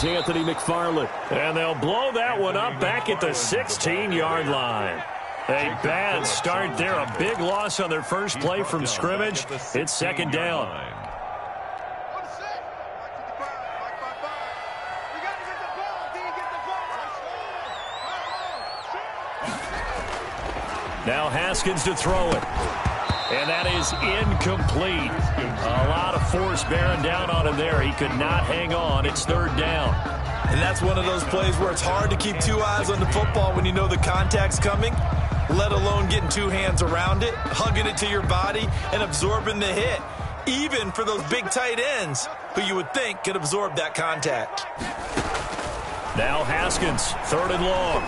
is Anthony McFarland. And they'll blow that one up back at the 16-yard line. A bad start there. A big loss on their first play from scrimmage. It's second down. Now Haskins to throw it. And that is incomplete. A lot of force bearing down on him there. He could not hang on. It's third down. And that's one of those plays where it's hard to keep two eyes on the football when you know the contact's coming, let alone getting two hands around it, hugging it to your body, and absorbing the hit, even for those big tight ends who you would think could absorb that contact. Now Haskins, third and long.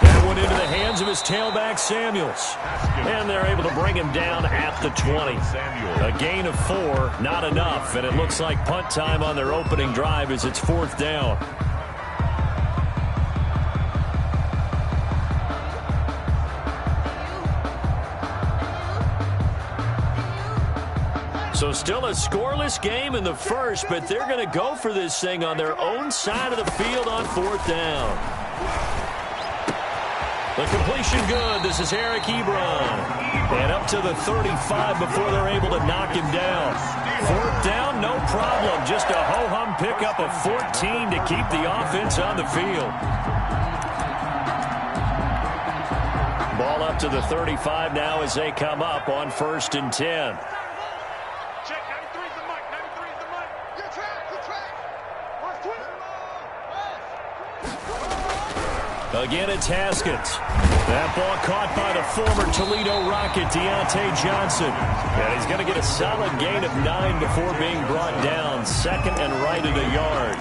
That one into the hands of his tailback, Samuels. And they're able to bring him down at the 20. A gain of 4, not enough. And it looks like punt time on their opening drive as it's fourth down. So still a scoreless game in the first, but they're going to go for this thing on their own side of the field on fourth down. The completion good. This is Eric Ebron. And up to the 35 before they're able to knock him down. Fourth down, no problem. Just a ho-hum pickup of 14 to keep the offense on the field. Ball up to the 35 now as they come up on 1st and 10. Again, it's Haskins. That ball caught by the former Toledo Rocket, Deontay Johnson. And he's going to get a solid gain of 9 before being brought down. Second and right at a yard.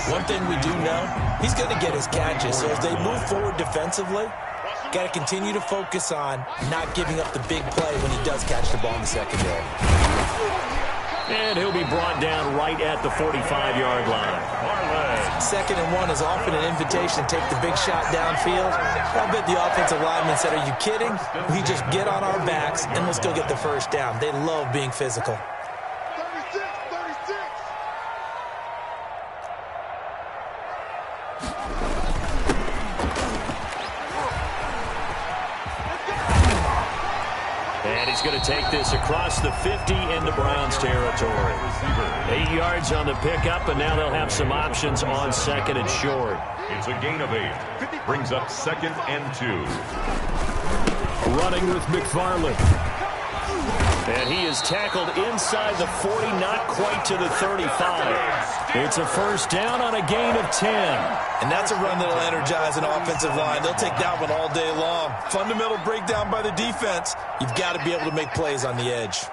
One thing we do know, he's going to get his catches. So as they move forward defensively, got to continue to focus on not giving up the big play when he does catch the ball in the secondary. And he'll be brought down right at the 45-yard line. 2nd and 1 is often an invitation to take the big shot downfield. I bet the offensive lineman said, are you kidding? We just get on our backs and let's go get the first down. They love being physical. And he's going to take this across the 50 into Browns territory. 8 yards on the pickup, and now they'll have some options on 2nd and short. It's a gain of 8. Brings up 2nd and 2. Running with McFarland. And he is tackled inside the 40, not quite to the 35. It's a first down on a gain of 10. And that's a run that'll energize an offensive line. They'll take that one all day long. Fundamental breakdown by the defense. You've got to be able to make plays on the edge.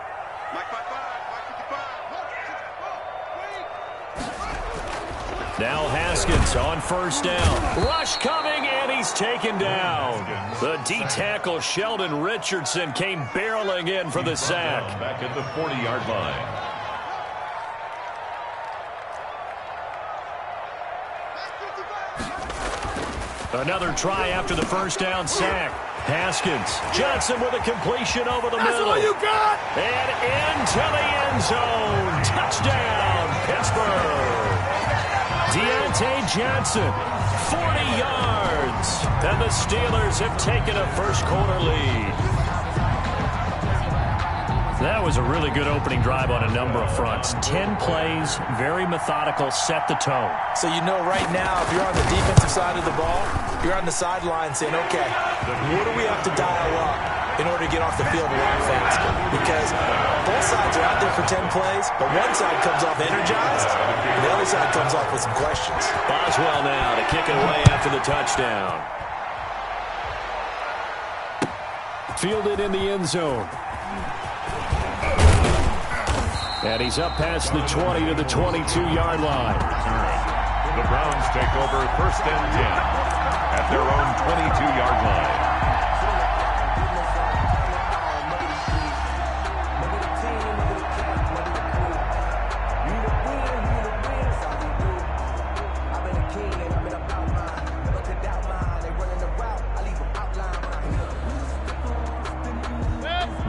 Now Haskins on first down. Rush coming, and he's taken down. The D-tackle Sheldon Richardson came barreling in for the sack. Back at the 40-yard line. Another try after the first down sack. Haskins. Johnson with a completion over the middle. That's all you got! And into the end zone. Touchdown, Pittsburgh. Deontay Johnson, 40 yards. And the Steelers have taken a first-quarter lead. That was a really good opening drive on a number of fronts. 10 plays, very methodical, set the tone. So you know right now, if you're on the defensive side of the ball, you're on the sideline saying, okay, what do we have to dial up in order to get off the field a lot faster? Because both sides are out there for 10 plays, but one side comes off energized, and the other side comes off with some questions. Boswell now to kick it away after the touchdown. Fielded in the end zone. And he's up past the 20 to the 22-yard line. The Browns take over 1st and 10 at their own 22-yard line.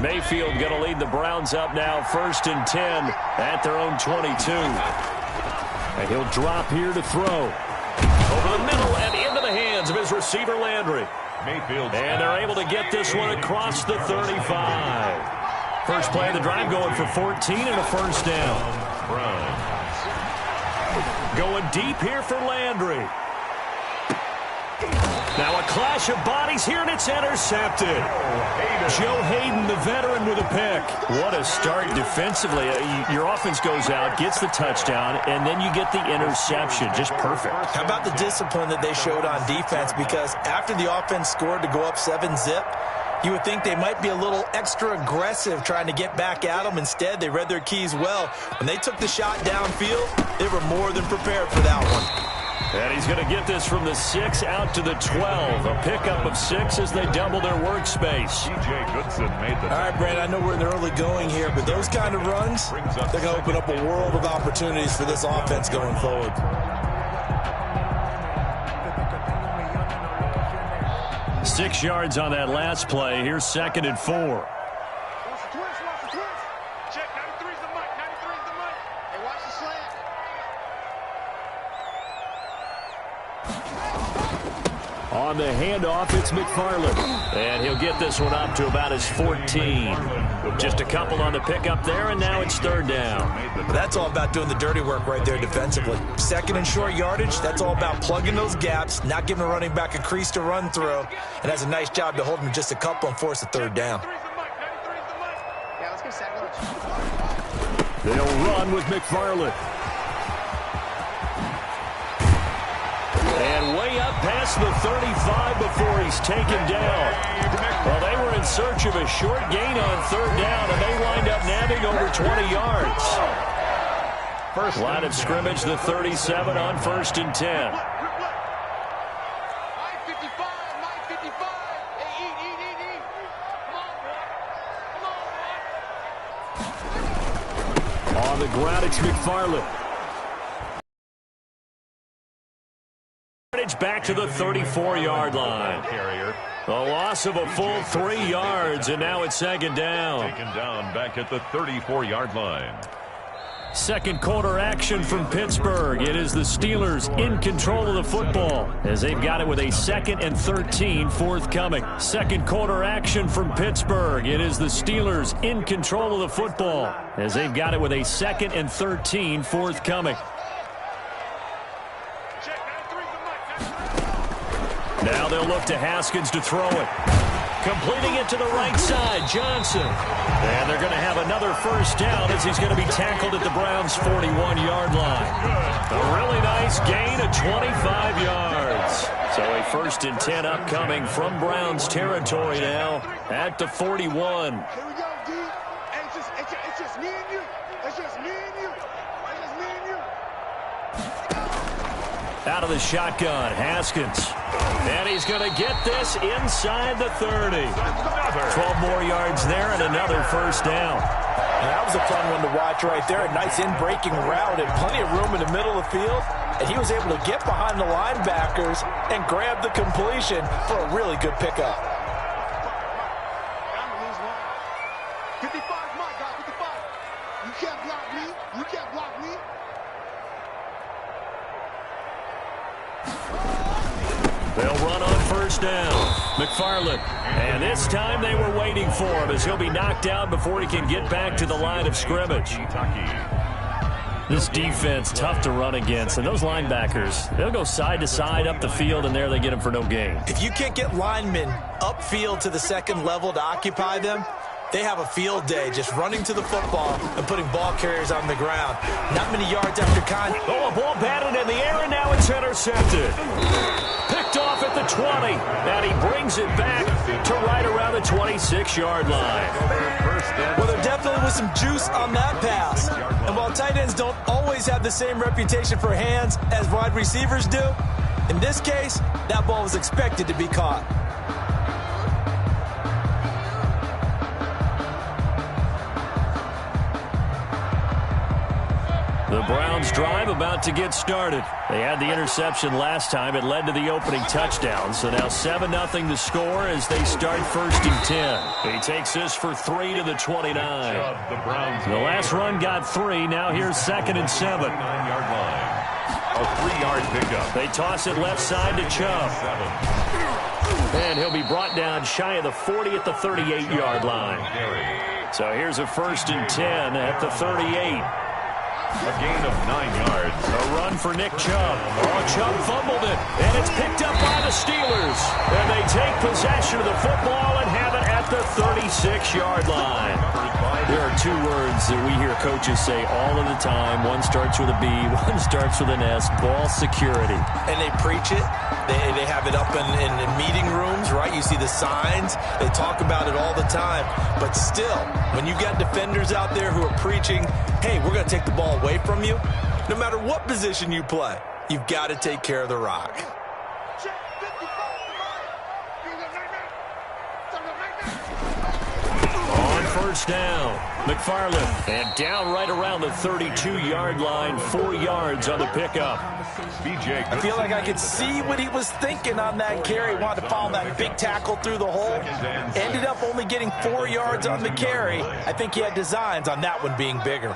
Mayfield going to lead the Browns up now, 1st and 10 at their own 22. And he'll drop here to throw. Over the middle and into the hands of his receiver, Landry. Mayfield. And they're able to get this one across the 35. First play of the drive going for 14 and a first down. Browns. Going deep here for Landry. Now a clash of bodies here, and it's intercepted. Joe Hayden, the veteran, with a pick. What a start defensively. Your offense goes out, gets the touchdown, and then you get the interception. Just perfect. How about the discipline that they showed on defense? Because after the offense scored to go up 7-zip, you would think they might be a little extra aggressive trying to get back at them. Instead, they read their keys well. When they took the shot downfield, they were more than prepared for that one. And he's going to get this from the 6 out to the 12. A pickup of 6 as they double their workspace. TJ Goodson made the... All right, Brad, I know we're in the early going here, but those kind of runs, they're going to open up a world of opportunities for this offense going forward. Six yards on that last play. Here's 2nd and 4. Check, 93's the mic, 93's the mic. Hey, watch the slant. On the handoff, it's McFarland. And he'll get this one up to about his 14. Just a couple on the pickup there, and now it's 3rd down. That's all about doing the dirty work right there defensively. 2nd and short yardage, that's all about plugging those gaps, not giving a running back a crease to run through, and that's a nice job to hold him just a couple and force a 3rd down. Yeah, let's get second. They'll run with McFarland. And way up past the 35 before he's taken down. Well, they were in search of a short gain on 3rd down, and they wind up nabbing over 20 yards. First line of scrimmage, the 37 on 1st and 10. On the ground, it's McFarland. Back to the 34-yard line. A loss of a full 3 yards, and now it's 2nd down. Taken down back at the 34-yard line. Second quarter action from Pittsburgh. It is the Steelers in control of the football as they've got it with a 2nd and 13 forthcoming. Second quarter action from Pittsburgh. It is the Steelers in control of the football as they've got it with a 2nd and 13 forthcoming. Now they'll look to Haskins to throw it. Completing it to the right side, Johnson. And they're going to have another first down as he's going to be tackled at the Browns' 41-yard line. A really nice gain of 25 yards. So a 1st and 10 upcoming from Browns territory now at the 41. Here we go, D. It's just me and you. It's just me and you. It's just me and you. Out of the shotgun, Haskins. And he's going to get this inside the 30. 12 more yards there and another first down. And that was a fun one to watch right there. A nice in-breaking route and plenty of room in the middle of the field. And he was able to get behind the linebackers and grab the completion for a really good pickup. 55, my God, 55. You can't block me. You can't block me. They'll run on first down. McFarland. And this time they were waiting for him as he'll be knocked down before he can get back to the line of scrimmage. This defense, tough to run against. And those linebackers, they'll go side to side up the field, and there they get him for no gain. If you can't get linemen upfield to the 2nd level to occupy them, they have a field day just running to the football and putting ball carriers on the ground. Not many yards after contact. Oh, a ball batted in the air, and now it's intercepted. Picked off at the 20, and he brings it back to right around the 26-yard line. Well, there definitely was some juice on that pass. And while tight ends don't always have the same reputation for hands as wide receivers do, in this case, that ball was expected to be caught. The Browns drive about to get started. They had the interception last time. It led to the opening touchdown. So now 7-0 to score as they start 1st and 10. He takes this for 3 to the 29. The last run got 3. Now here's 2nd and 7. 9-yard line. A 3-yard pickup. They toss it left side to Chubb. And he'll be brought down shy of the 40 at the 38-yard line. So here's a 1st and 10 at the 38. A gain of 9 yards. A run for Nick Chubb. Oh, Chubb fumbled it, and it's picked up by the Steelers. And they take possession of the football and have it at the 36-yard line. There are 2 words that we hear coaches say all of the time. One starts with a B, one starts with an S, ball security. And they preach it. They have it up in meeting rooms, right? You see the signs. They talk about it all the time. But still, when you got defenders out there who are preaching, hey, we're going to take the ball away from you, no matter what position you play, you've got to take care of the rock. On 1st down, McFarland. And down right around the 32-yard line, 4 yards on the pickup. I feel like I could see what he was thinking on that carry. Wanted to follow that big tackle through the hole. Ended up only getting 4 yards on the carry. I think he had designs on that one being bigger.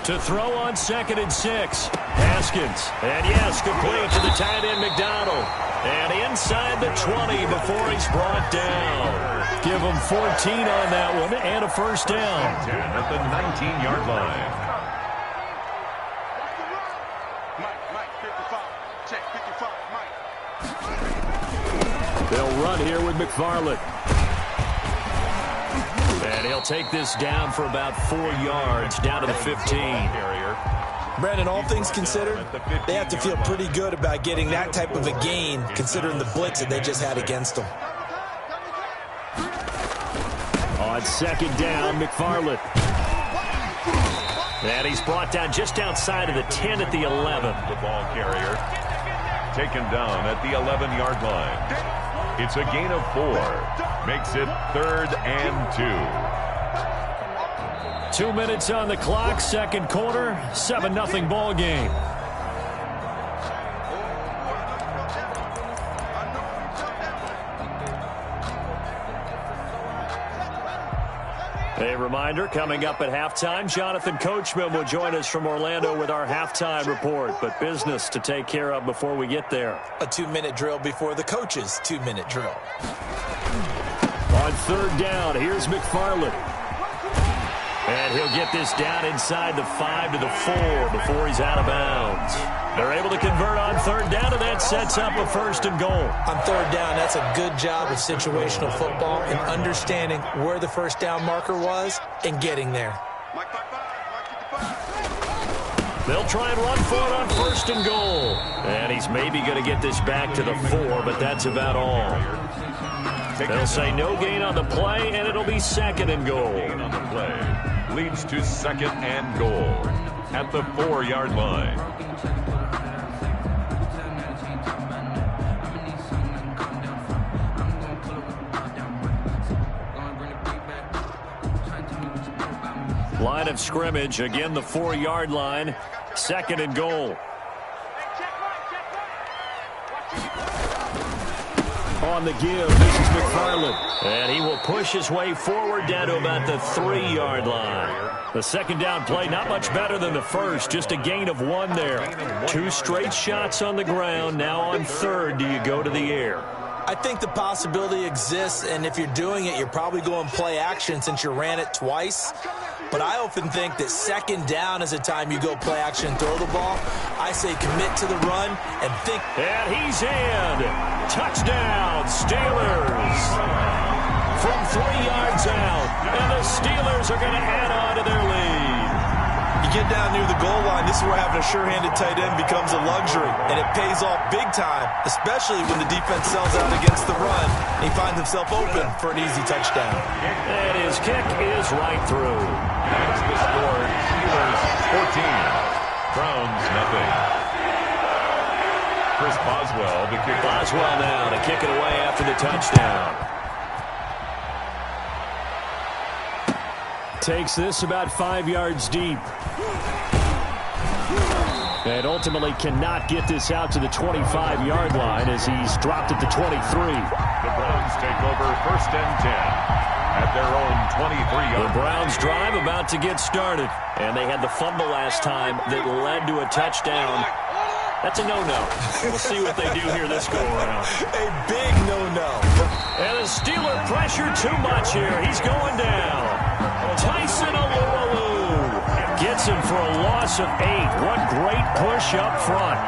To throw on 2nd and 6. Haskins. And yes, complete to the tight end McDonald. And inside the 20 before he's brought down. Give him 14 on that one and a 1st down. At the 19-yard line. Mike, 55. Check 55. Mike. They'll run here with McFarland. And he'll take this down for about 4 yards, down to the 15. Brandon, all things considered, they have to feel pretty good about getting that type of a gain, considering the blitz that they just had against them. On 2nd down, McFarland. And he's brought down just outside of the 10 at the 11. The ball carrier taken down at the 11-yard line. It's a gain of 4. Makes it 3rd and 2. 2 minutes on the clock, 2nd quarter, 7-0 ball game. A reminder, coming up at halftime, Jonathan Coachman will join us from Orlando with our halftime report, but business to take care of before we get there. A 2-minute drill before the coach's 2-minute drill. On 3rd down, here's McFarland. And he'll get this down inside the 5 to the 4 before he's out of bounds. They're able to convert on 3rd down, and that sets up a 1st and goal. On 3rd down, that's a good job of situational football and understanding where the 1st down marker was and getting there. Mike, 55. They'll try and run for it on 1st and goal. And he's maybe going to get this back to the 4, but that's about all. They'll say no gain on the play, and it'll be 2nd and goal. Gain on the play leads to 2nd and goal at the 4-yard line. Line of scrimmage, again the 4-yard line, 2nd and goal. On the give, this is McFarland. And he will push his way forward down to about the 3-yard line. The 2nd down play, not much better than the first, just a gain of 1 there. 2 straight shots on the ground. Now on 3rd, do you go to the air? I think the possibility exists, and if you're doing it, you're probably going play action since you ran it twice. But I often think that 2nd down is a time you go play action and throw the ball. I say commit to the run and think. And he's in. Touchdown, Steelers. From 3 yards out, and the Steelers are going to add on to their lead. You get down near the goal line, this is where having a sure-handed tight end becomes a luxury, and it pays off big time, especially when the defense sells out against the run, and he finds himself open for an easy touchdown. And his kick is right through. That's the score. Steelers 14. Browns nothing. Chris Boswell, the kicker. Boswell now to kick it away after the touchdown. Takes this about 5 yards deep. And ultimately cannot get this out to the 25-yard line as he's dropped at the 23. The Browns take over 1st and 10 at at their own 23-yard. The Browns drive about to get started. And they had the fumble last time that led to a touchdown. That's a no-no. We'll see what they do here this go-around. A big no-no. And the Steeler pressure too much here. He's going down. Tyson Alualu gets him for a loss of 8. What great push up front.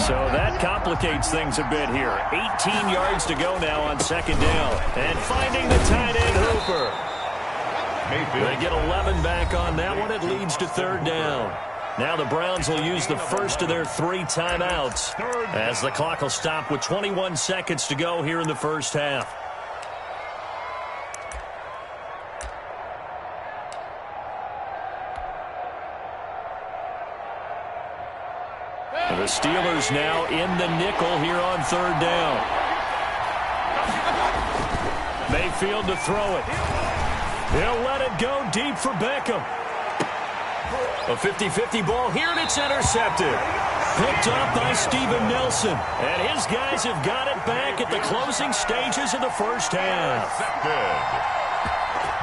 So that complicates things a bit here. 18 yards to go now on second down. And finding the tight end Hooper. They get 11 back on that one. It leads to third down. Now the Browns will use the first of their 3 timeouts as the clock will stop with 21 seconds to go here in the first half. The Steelers now in the nickel here on third down. Mayfield to throw it. He'll let it go deep for Beckham. A 50-50 ball here, and it's intercepted. Picked up by Steven Nelson. And his guys have got it back at the closing stages of the first half. Good.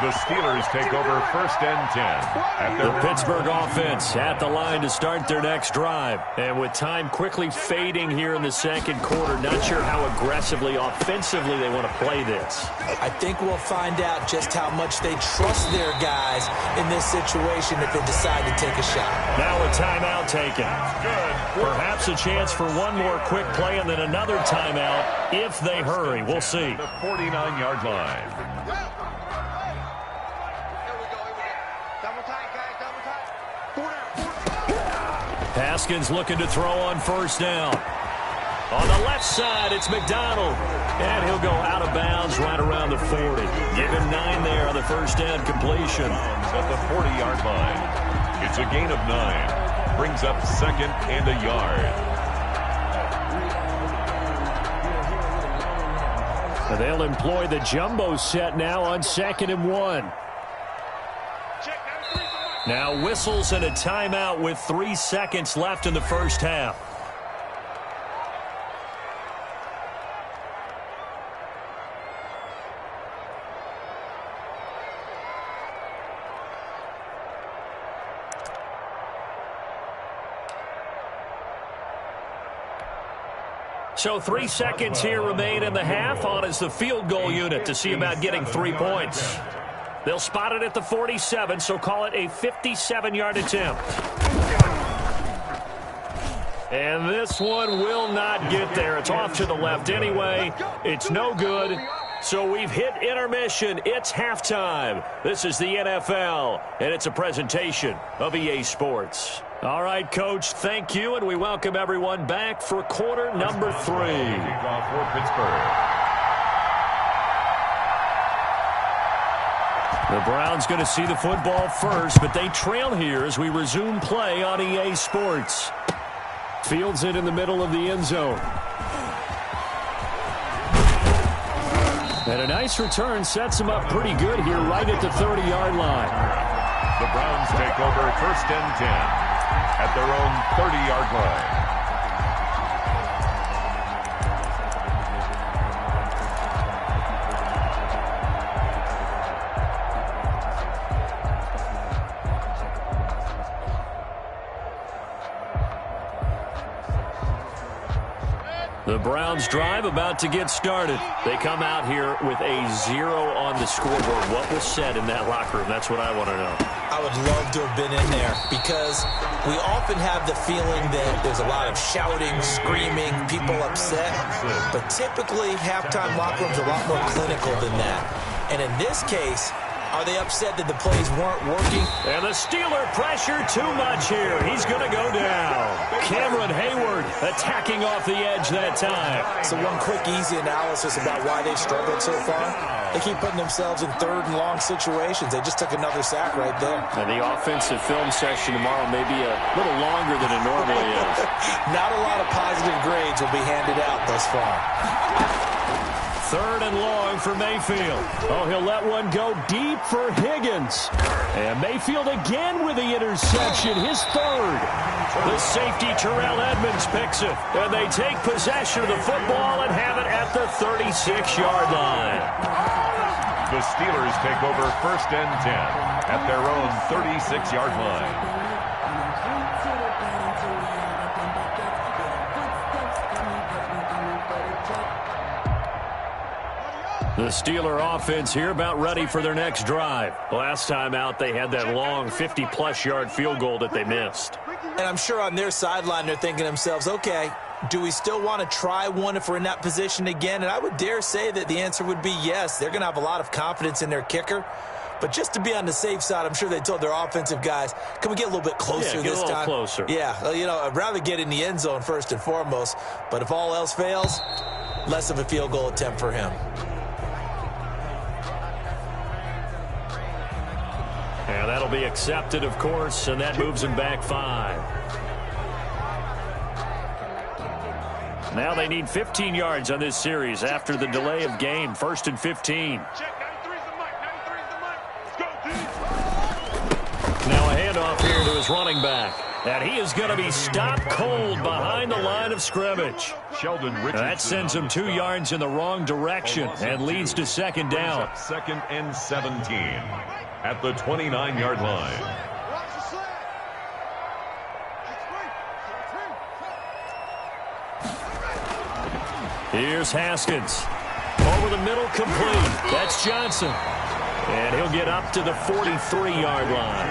The Steelers take over first and 10. At the Pittsburgh offense at the line to start their next drive. And with time quickly fading here in the second quarter, not sure how aggressively, offensively they want to play this. I think we'll find out just how much they trust their guys in this situation if they decide to take a shot. Now a timeout taken. Good. Perhaps a chance for one more quick play and then another timeout if they hurry. We'll see. The 49-yard line. Haskins looking to throw on first down. On the left side, it's McDonald. And he'll go out of bounds right around the 40. Give him 9 there on the first down completion. At the 40-yard line. It's a gain of 9. Brings up second and a yard. And they'll employ the jumbo set now on 2nd and 1. Now whistles and a timeout with 3 seconds left in the first half. So 3 seconds here remain in the half. On is the field goal unit to see about getting 3 points. They'll spot it at the 47, so call it a 57-yard attempt. And this one will not get there. It's off to the left anyway. It's no good. So we've hit intermission. It's halftime. This is the NFL, and it's a presentation of EA Sports. All right, Coach, thank you, and we welcome everyone back for quarter number 3. Kickoff for Pittsburgh. The Browns going to see the football first, but they trail here as we resume play on EA Sports. Fields it in the middle of the end zone. And a nice return sets him up pretty good here right at the 30-yard line. The Browns take over first and 10 at their own 30-yard line. The Browns drive about to get started. They come out here with a 0 on the scoreboard. What was said in that locker room? That's what I want to know. I would love to have been in there because we often have the feeling that there's a lot of shouting, screaming, people upset. But typically, halftime locker rooms are a lot more clinical than that. And in this case, are they upset that the plays weren't working? And the Steeler pressure too much here. He's going to go down. Cameron Hayward attacking off the edge that time. So one quick, easy analysis about why they've struggled so far. They keep putting themselves in third and long situations. They just took another sack right there. And the offensive film session tomorrow may be a little longer than it normally is. Not a lot of positive grades will be handed out thus far. Third and long for Mayfield. Oh, he'll let one go deep for Higgins. And Mayfield again with the interception, his third. The safety, Terrell Edmonds, picks it. And they take possession of the football and have it at the 36-yard line. The Steelers take over 1st and 10 at their own 36-yard line. The Steeler offense here about ready for their next drive. Last time out, they had that long 50-plus yard field goal that they missed. And I'm sure on their sideline they're thinking to themselves, okay, do we still want to try one if we're in that position again? And I would dare say that the answer would be yes. They're going to have a lot of confidence in their kicker. But just to be on the safe side, I'm sure they told their offensive guys, can we get a little bit closer this time? Get a little closer. Yeah, you know, I'd rather get in the end zone first and foremost. But if all else fails, less of a field goal attempt for him. And that'll be accepted, of course, and that moves him back 5. Now they need 15 yards on this series after the delay of game. 1st and 15. Now a handoff here to his running back. And he is going to be stopped cold behind the line of scrimmage. Sheldon Richardson. That sends him 2 yards in the wrong direction and leads to 2nd down. 2nd and 17 at the 29-yard line. Here's Haskins. Over the middle, complete. That's Johnson. And he'll get up to the 43-yard line.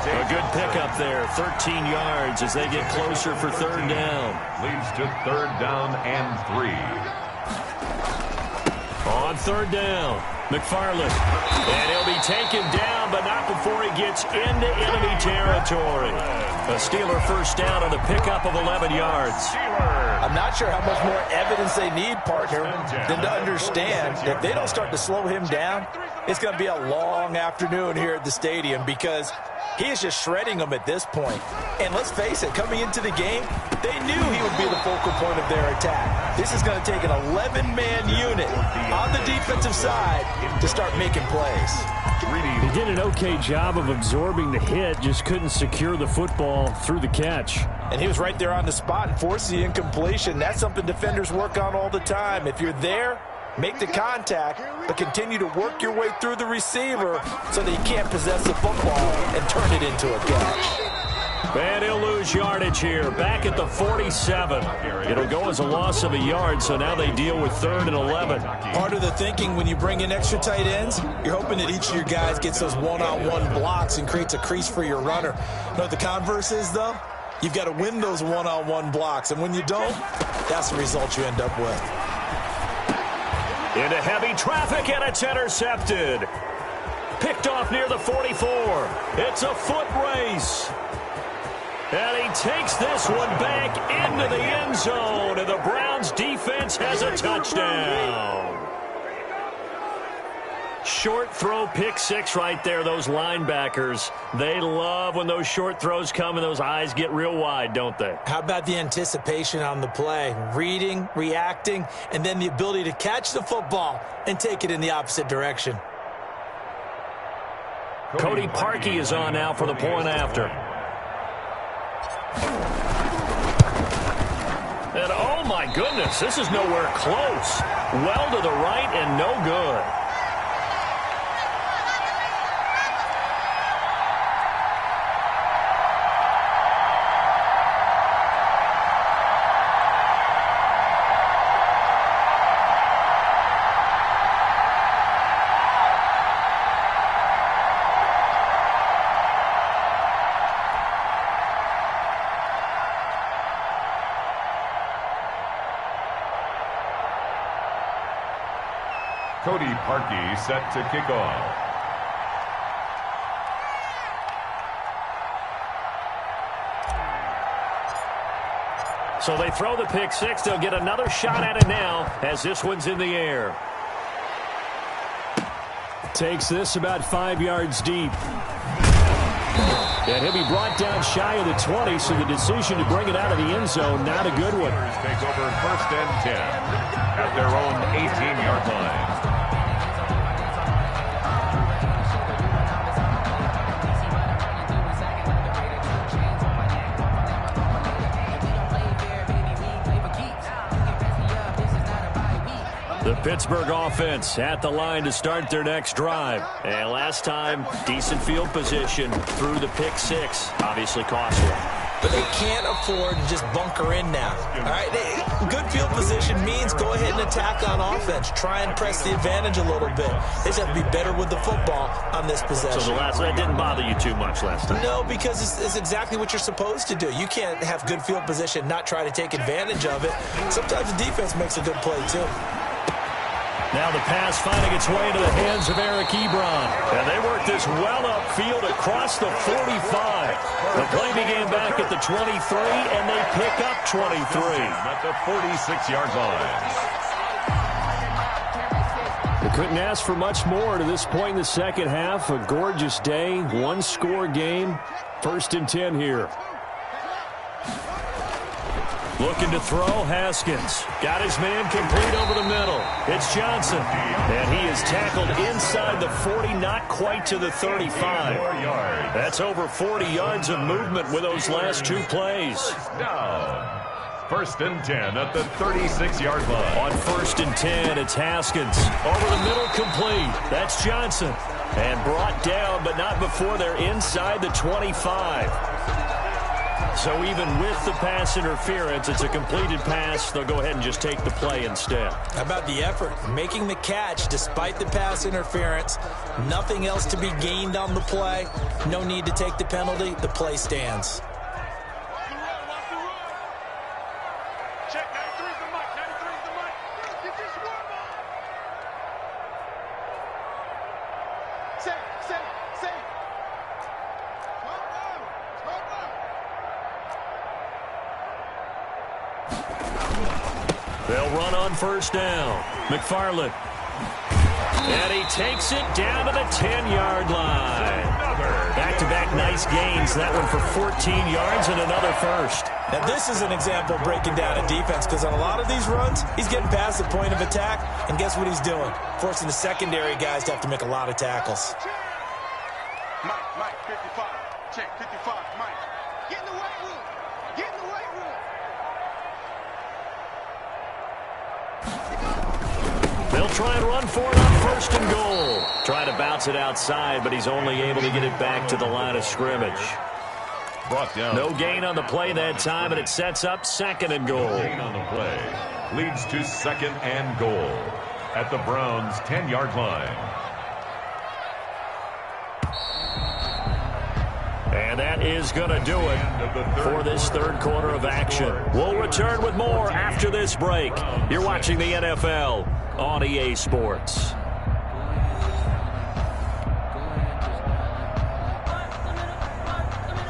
A good pickup there, 13 yards as they get closer for 3rd down. Leads to 3rd down and 3. On 3rd down, McFarland. And he'll be taken down, but not before he gets into enemy territory. A Steeler 1st down on the pickup of 11 yards. I'm not sure how much more evidence they need, partner, than to understand that if they don't start to slow him down, it's going to be a long afternoon here at the stadium because he is just shredding them at this point. And let's face it, coming into the game, they knew he would be the focal point of their attack. This is going to take an 11-man unit on the defensive side to start making plays. He did an okay job of absorbing the hit, just couldn't secure the football through the catch. And he was right there on the spot and forced the incompletion. That's something defenders work on all the time. If you're there, make the contact, but continue to work your way through the receiver so that you can't possess the football and turn it into a catch. And he'll lose yardage here, back at the 47. It'll go as a loss of a yard, so now they deal with 3rd and 11. Part of the thinking when you bring in extra tight ends, you're hoping that each of your guys gets those one-on-one blocks and creates a crease for your runner. You know what the converse is, though? You've got to win those one-on-one blocks, and when you don't, that's the result you end up with. Into heavy traffic, and it's intercepted. Picked off near the 44. It's a foot race. And he takes this one back into the end zone, and the Browns defense has a touchdown. Short throw, pick 6 right there. Those linebackers, they love when those short throws come and those eyes get real wide, don't they? How about the anticipation on the play? Reading, reacting, and then the ability to catch the football and take it in the opposite direction. Cody Parkey is on now for the point after. And oh my goodness, this is nowhere close. Well to the right and no good. Cody Parkey set to kick off. So they throw the pick 6. They'll get another shot at it now as this one's in the air. Takes this about 5 yards deep. And he'll be brought down shy of the 20, so the decision to bring it out of the end zone, not a good one. Take over 1st and 10 at their own 18-yard line. Pittsburgh offense at the line to start their next drive. And last time, decent field position through the pick six. Obviously costly. But they can't afford to just bunker in now. All right, good field position means go ahead and attack on offense. Try and press the advantage a little bit. They just have to be better with the football on this possession. So that didn't bother you too much last time? No, because it's exactly what you're supposed to do. You can't have good field position, not try to take advantage of it. Sometimes the defense makes a good play, too. Now the pass finding its way into the hands of Eric Ebron. And they work this well upfield across the 45. The play began back at the 23, and they pick up 23. At the 46-yard line. They couldn't ask for much more to this point in the second half. A gorgeous day, one-score game. 1st and 10 here. Looking to throw, Haskins. Got his man complete over the middle. It's Johnson. And he is tackled inside the 40, not quite to the 35. That's over 40 yards of movement with those last two plays. Down. 1st and 10 at the 36-yard line. On 1st and 10, it's Haskins. Over the middle, complete. That's Johnson. And brought down, but not before they're inside the 25. So even with the pass interference, it's a completed pass. They'll go ahead and just take the play instead. How about the effort? Making the catch despite the pass interference. Nothing else to be gained on the play. No need to take the penalty. The play stands. Check, 93's the mic, 93's the mic. You just warm up. Say. They'll run on 1st down. McFarland. And he takes it down to the 10-yard line. Back-to-back nice gains. That one for 14 yards and another first. Now, this is an example of breaking down a defense because on a lot of these runs, he's getting past the point of attack, and guess what he's doing? Forcing the secondary guys to have to make a lot of tackles. Mike, 55. Check, 55, Mike. Get in the weight room. Get in the weight room. They'll try and run for it on 1st and goal. Try to bounce it outside, but he's only able to get it back to the line of scrimmage. Brought down. No gain on the play that time, and it sets up 2nd and goal. Gain on the play. Leads to 2nd and goal. At the Browns' 10-yard line. And that is going to do it for this third quarter of action. We'll return with more after this break. You're watching the NFL on EA Sports.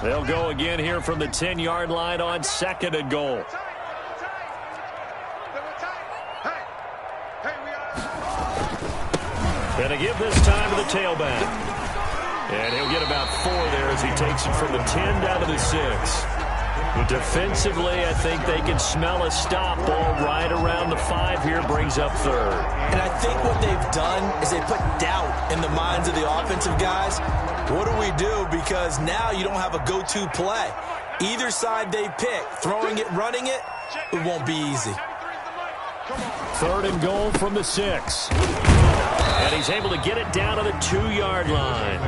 They'll go again here from the 10-yard line on 2nd and goal. And a give this time to the tailback. And he'll get about 4 there as he takes it from the 10 down to the 6. Defensively, I think they can smell a stop ball right around the 5 here, brings up 3rd. And I think what they've done is they put doubt in the minds of the offensive guys. What do we do? Because now you don't have a go-to play. Either side they pick, throwing it, running it, it won't be easy. 3rd and goal from the 6. And he's able to get it down to the 2-yard line.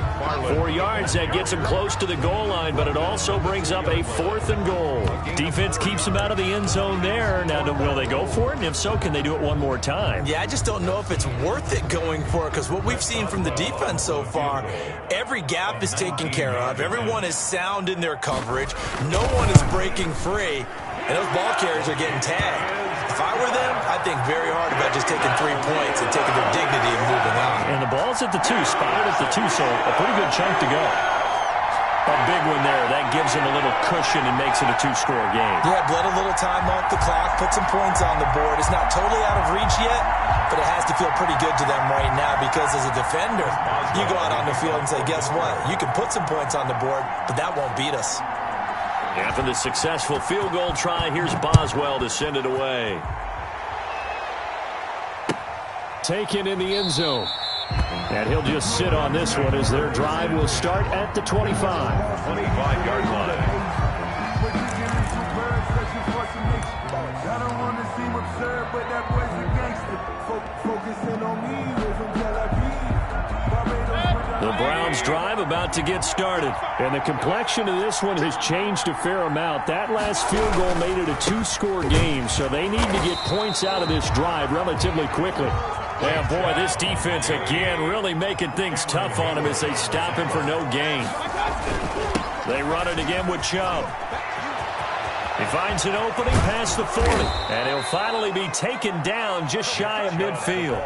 4 yards, that gets him close to the goal line, but it also brings up a 4th and goal. Defense keeps him out of the end zone there. Now, will they go for it? And if so, can they do it one more time? Yeah, I just don't know if it's worth it going for it because what we've seen from the defense so far, every gap is taken care of. Everyone is sound in their coverage. No one is breaking free, and those ball carriers are getting tagged. If I were them, I'd think very hard about just taking 3 points and taking their dignity and moving on. And the ball's at the 2, spotted at the 2, so a pretty good chunk to go. A big one there. That gives them a little cushion and makes it a 2-score game. Yeah, bled a little time off the clock, put some points on the board. It's not totally out of reach yet, but it has to feel pretty good to them right now because as a defender, you go out on the field and say, guess what? You can put some points on the board, but that won't beat us. After the successful field goal try, here's Boswell to send it away. Taken in the end zone. And he'll just sit on this one as their drive will start at the 25. 25-yard line. I don't want to seem absurd, but that boy's a gangster. The Browns drive about to get started. And the complexion of this one has changed a fair amount. That last field goal made it a two-score game, so they need to get points out of this drive relatively quickly. Yeah, boy, this defense again really making things tough on him as they stop him for no gain. They run it again with Chubb. He finds an opening past the 40, and he'll finally be taken down just shy of midfield.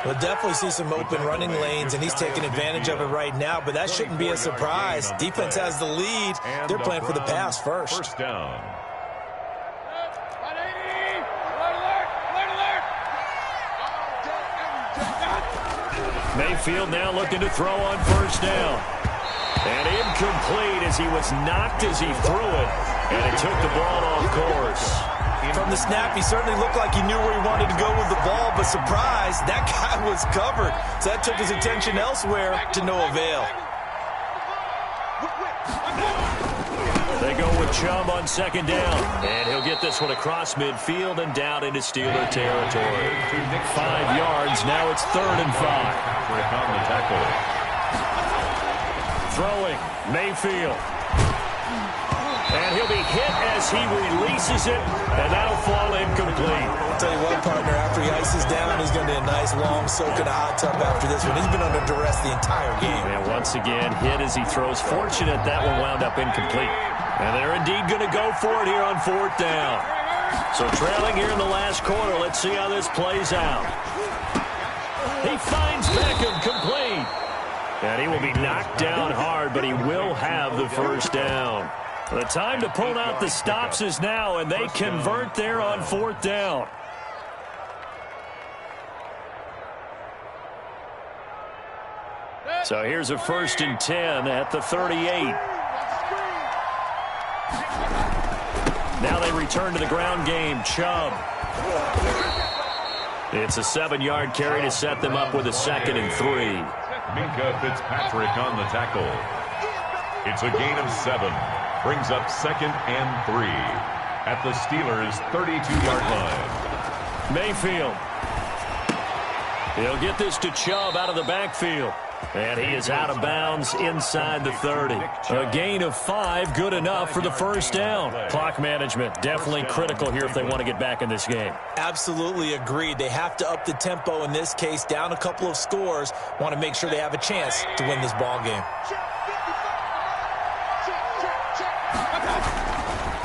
We'll definitely see some open running lanes, and he's taking advantage of it right now, but that shouldn't be a surprise. Defense has the lead. They're playing for the pass first. First down. Mayfield now looking to throw on first down. And incomplete as he was knocked as he threw it. And it took the ball off course. From the snap, he certainly looked like he knew where he wanted to go with the ball, but surprise, that guy was covered. So that took his attention elsewhere to no avail. They go with Chubb on second down. And he'll get this one across midfield and down into Steeler territory. 5 yards, now it's 3rd and 5. On the tackle. Throwing, Mayfield. And he'll be hit as he releases it, and that'll fall incomplete. I'll tell you what, partner, after he ices down, he's going to be a nice long soak in a hot tub after this one. He's been under duress the entire game. And once again, hit as he throws. Fortunate that one wound up incomplete. And they're indeed going to go for it here on 4th down. So trailing here in the last quarter, let's see how this plays out. He finds Beckham complete. And he will be knocked down hard, but he will have the first down. The time to pull out the stops is now, and they convert there on 4th down. So here's a 1st and 10 at the 38. Now they return to the ground game. Chubb. It's a 7-yard carry to set them up with a 2nd and 3. Minka Fitzpatrick on the tackle. It's a gain of 7. Brings up 2nd and 3 at the Steelers' 32-yard line. Mayfield. He'll get this to Chubb out of the backfield. And he is out of bounds inside the 30. A gain of 5, good enough for the first down. Clock management definitely critical here if they want to get back in this game. Absolutely agreed. They have to up the tempo in this case, down a couple of scores. Want to make sure they have a chance to win this ball game.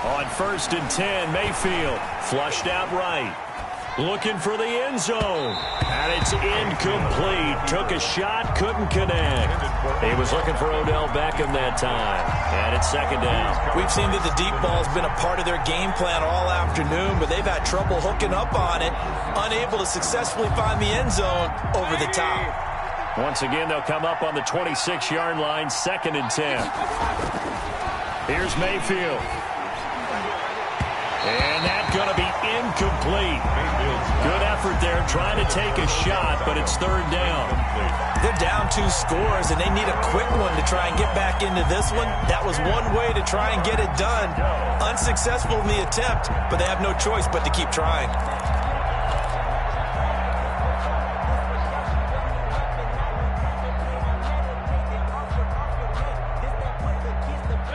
On 1st and 10, Mayfield flushed out right. Looking for the end zone. And it's incomplete. Took a shot, couldn't connect. He was looking for Odell Beckham that time. And it's 2nd down. We've seen that the deep ball's been a part of their game plan all afternoon, but they've had trouble hooking up on it. Unable to successfully find the end zone over the top. Once again, they'll come up on the 26-yard line, 2nd and 10. Here's Mayfield. And that's going to be incomplete. Good effort there trying to take a shot, but it's 3rd down. They're down 2 scores, and they need a quick one to try and get back into this one. That was one way to try and get it done. Unsuccessful in the attempt, but they have no choice but to keep trying.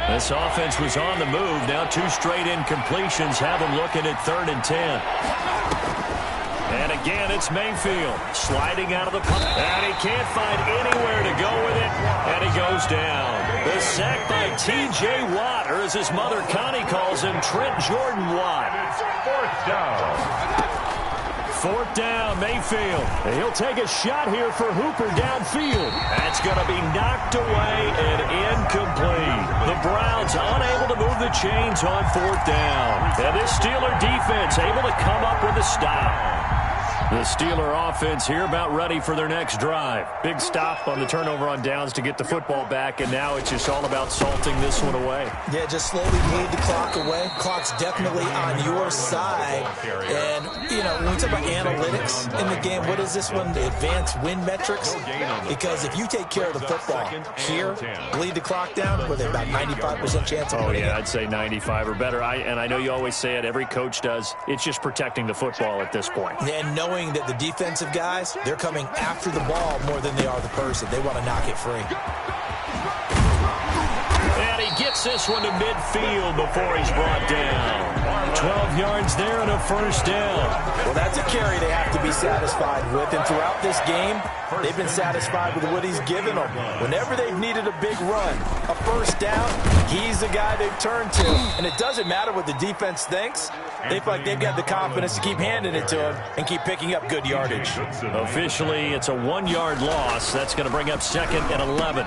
This offense was on the move. Now 2 straight incompletions have them looking at 3rd and 10. And again, it's Mayfield sliding out of the pocket. And he can't find anywhere to go with it. And he goes down. The sack by T.J. Watt, or as his mother Connie calls him, Trent Jordan Watt. 4th down. 4th down, Mayfield. He'll take a shot here for Hooper downfield. That's going to be knocked away and incomplete. The Browns unable to move the chains on 4th down. And this Steeler defense able to come up with a stop. The Steeler offense here about ready for their next drive. Big stop on the turnover on downs to get the football back, and now it's just all about salting this one away. Yeah, just slowly bleed the clock away. Clock's definitely on your side. And, you know, when we talk about analytics in the game, what is this one? The advanced win metrics? Because if you take care of the football here, bleed the clock down, with about 95% chance of winning. Oh, yeah, I'd say 95 or better. And I know you always say it, every coach does. It's just protecting the football at this point. And knowing showing that the defensive guys, they're coming after the ball more than they are the person. They want to knock it free. And he gets this one to midfield before he's brought down. 12 yards there and a first down. Well, that's a carry they have to be satisfied with. And throughout this game, they've been satisfied with what he's given them. Whenever they've needed a big run, a first down, he's the guy they've turned to. And it doesn't matter what the defense thinks. They feel like they've got the confidence to keep handing it to him and keep picking up good yardage. Officially, it's a 1-yard loss. That's going to bring up 2nd and 11.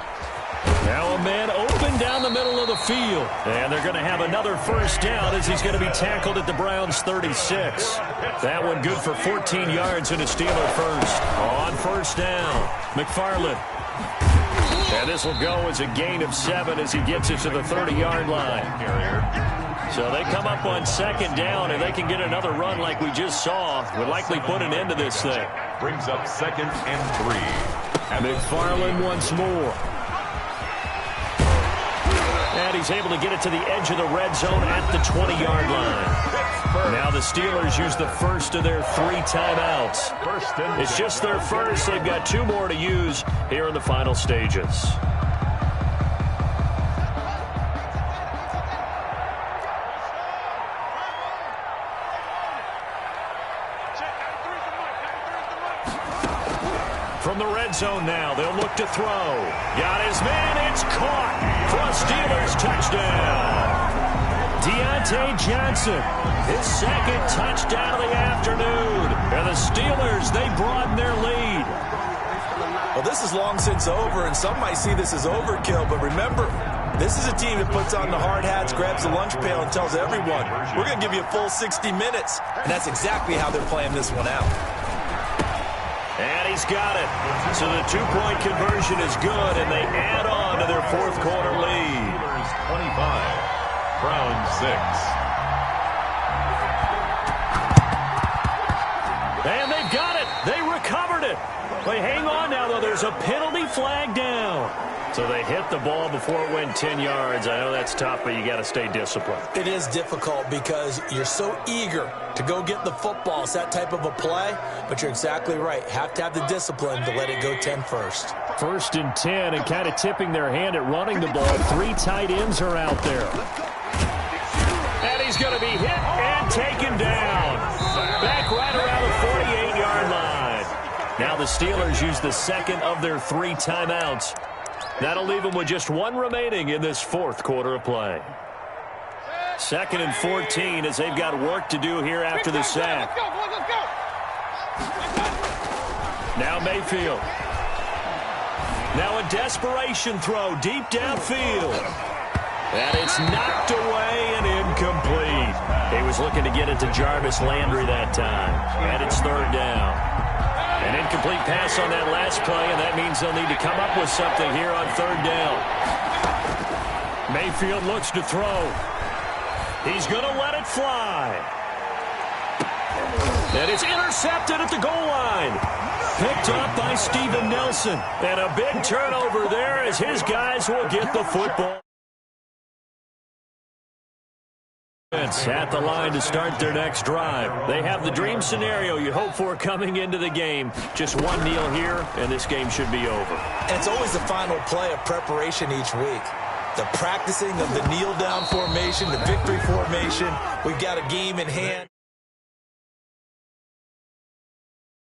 Now a man open down the middle of the field. And they're going to have another first down as he's going to be tackled at the Browns' 36. That one good for 14 yards and a Steeler first. On first down, McFarland. And this will go as a gain of 7 as he gets it to the 30-yard line. So they come up on 2nd down, and they can get another run like we just saw. Would likely put an end to this thing. Brings up 2nd and 3. And McFarland once more. And he's able to get it to the edge of the red zone at the 20-yard line. Now the Steelers use the first of their 3 timeouts. It's just their first. They've got 2 more to use here in the final stages. From the red zone now, they'll look to throw. Got his man, it's caught for a Steelers touchdown. Deontay Johnson, his 2nd touchdown of the afternoon. And the Steelers, they broaden their lead. Well, this is long since over, and some might see this as overkill, but remember, this is a team that puts on the hard hats, grabs the lunch pail, and tells everyone, we're going to give you a full 60 minutes. And that's exactly how they're playing this one out. And he's got it. So the 2-point conversion is good, and they add on to their 4th quarter lead. 25, Browns 6. And they've got it. They recovered it. They hang on now, though. There's a penalty flag down. So they hit the ball before it went 10 yards. I know that's tough, but you got to stay disciplined. It is difficult because you're so eager to go get the football. It's that type of a play, but you're exactly right. Have to have the discipline to let it go 10 first. 1st and 10, and kind of tipping their hand at running the ball. 3 tight ends are out there. And he's going to be hit and taken down. Back right around the 48-yard line. Now the Steelers use the 2nd of their 3 timeouts. That'll leave them with just 1 remaining in this 4th quarter of play. 2nd and 14 as they've got work to do here after the sack. Now Mayfield. Now a desperation throw deep downfield. And it's knocked away and incomplete. He was looking to get it to Jarvis Landry that time. And it's 3rd down. An incomplete pass on that last play, and that means they'll need to come up with something here on 3rd down. Mayfield looks to throw. He's going to let it fly. And it's intercepted at the goal line. Picked up by Steven Nelson. And a big turnover there as his guys will get the football. At the line to start their next drive. They have the dream scenario you hope for coming into the game. Just 1 kneel here, and this game should be over. And it's always the final play of preparation each week. The practicing of the kneel-down formation, the victory formation. We've got a game in hand.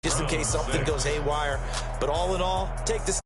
Just in case something goes haywire. But all in all, take this.